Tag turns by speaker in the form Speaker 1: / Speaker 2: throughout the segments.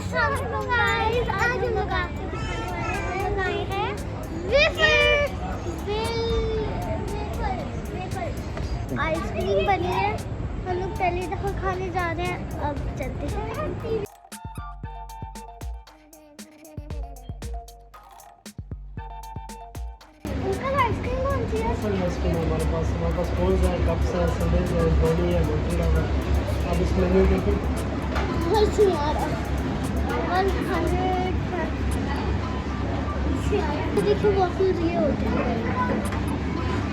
Speaker 1: अस्सलाम वालेकुम गाइस, आज हम लोग आपके बनाए हैं वेफर्स। आइसक्रीम बनी है, हम लोग पहली दफा खाने जा रहे हैं। अब चलते हैं। आइसक्रीम कौन सी है?
Speaker 2: हमारे पास रोल्स है, कप्स है, सैंडविच है, ब्राउनी है, मोटेरा है। अब इस मेन्यू देखिए।
Speaker 1: देखिए वॉफल्स ये होते हैं,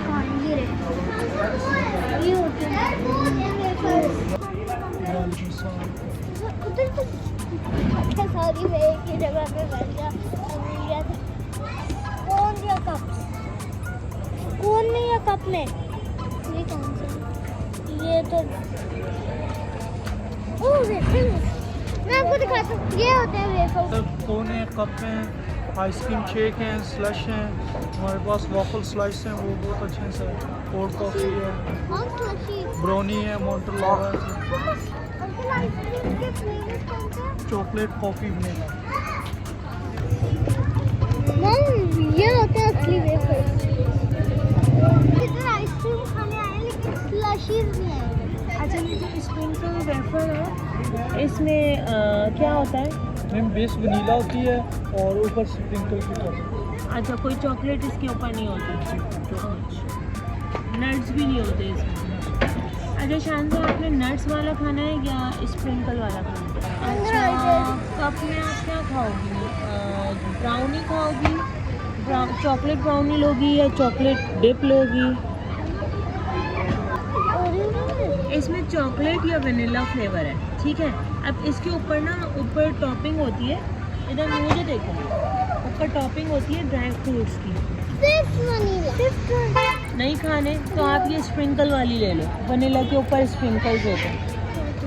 Speaker 1: हाँ ये होते हैं उधर तो सारी में एक ही जगह पे बैठ गया। कौन में या कप में? ये कौन सा? ये तो मैं आपको दिखाता हूँ, ये होते हैं वेफर्स।
Speaker 2: कोन है, कप हैं, आइसक्रीम शेक हैं, स्लश हैं, हमारे पास वॉफल स्लाइस हैं, वो बहुत अच्छे से। कोल्ड कॉफ़ी है, ब्राउनी है, मोटेरा है, चॉकलेट कॉफ़ी बनेगा।
Speaker 1: ये होते हैं असली वेफर्स। इधर आइसक्रीम खाने आए लेकिन स्लशीज नहीं आए।
Speaker 3: अच्छा, ये जो स्प्रिंकल वेफर है इसमें क्या होता है?
Speaker 2: मैम बेस वनीला होती है और ऊपर स्प्रिंकल की टॉप।
Speaker 3: अच्छा, कोई चॉकलेट इसके ऊपर नहीं होती, नट्स भी नहीं होते इसमें। अच्छा शानज़ा, आपने नट्स वाला खाना है या स्प्रिंकल वाला खाना है? अच्छा, कप में आप क्या खाओगी? ब्राउनी खाओगी? चॉकलेट ब्राउनी लोगी या चॉकलेट डिप लोगी? इसमें चॉकलेट या वनीला फ्लेवर है, ठीक है। अब इसके ऊपर ना ऊपर टॉपिंग होती है, इधर मुझे देखो, ऊपर टॉपिंग होती है ड्राई फ्रूट्स की। नहीं खाने तो आप ये स्प्रिंकल वाली ले लो, वनीला के ऊपर स्प्रिंकल्स होते हैं,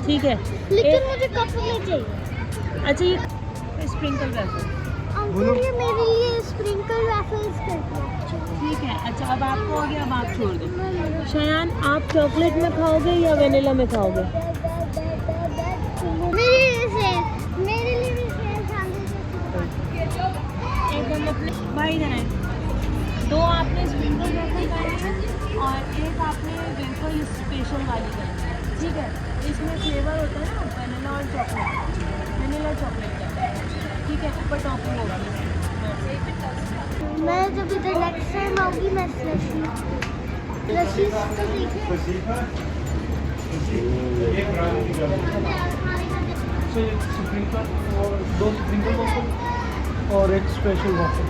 Speaker 3: ठीक है।
Speaker 1: लेकिन मुझे कप में चाहिए।
Speaker 3: अच्छा, ये स्प्रिंकल वेफर
Speaker 1: ये मेरे लिए स्प्रिंकल वेफर्स कर दो,
Speaker 3: ठीक है। अच्छा, अब आपको हो गया, अब आप छोड़ दो। शयान, आप चॉकलेट में खाओगे या वनीला में खाओगे?
Speaker 1: मेरे लिए भी
Speaker 3: एकदम अपने भाई इधर आए। दो आपने स्प्रिंकल वेफर खाए हैं और एक आपने वेफर स्पेशल वाली खाई है, ठीक है। इसमें फ्लेवर होता है ना वनीला और चॉकलेट, वनीला चॉकलेट का, ठीक है। ऊपर टॉपिंग होगी।
Speaker 1: मैं जब इधर नेक्स्ट टाइम आऊँगी मैं लस्सी तो
Speaker 2: स्प्रिंकल और 2 स्प्रिंकल वॉफल और एक स्पेशल वॉफल।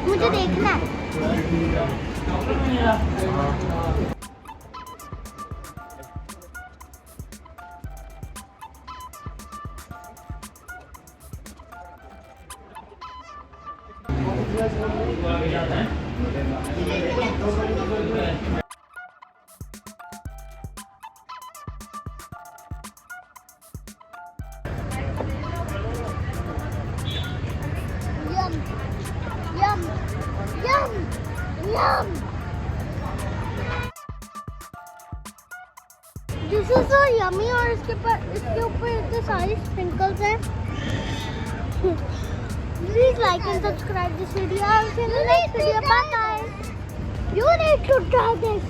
Speaker 1: मुझे देखना है। Yum, yum, yum. This is so yummy और इसके ऊपर इतने सारे sprinkles हैं। Please like and subscribe this video. I'll see you in the next video. Bye guys. You need to try this.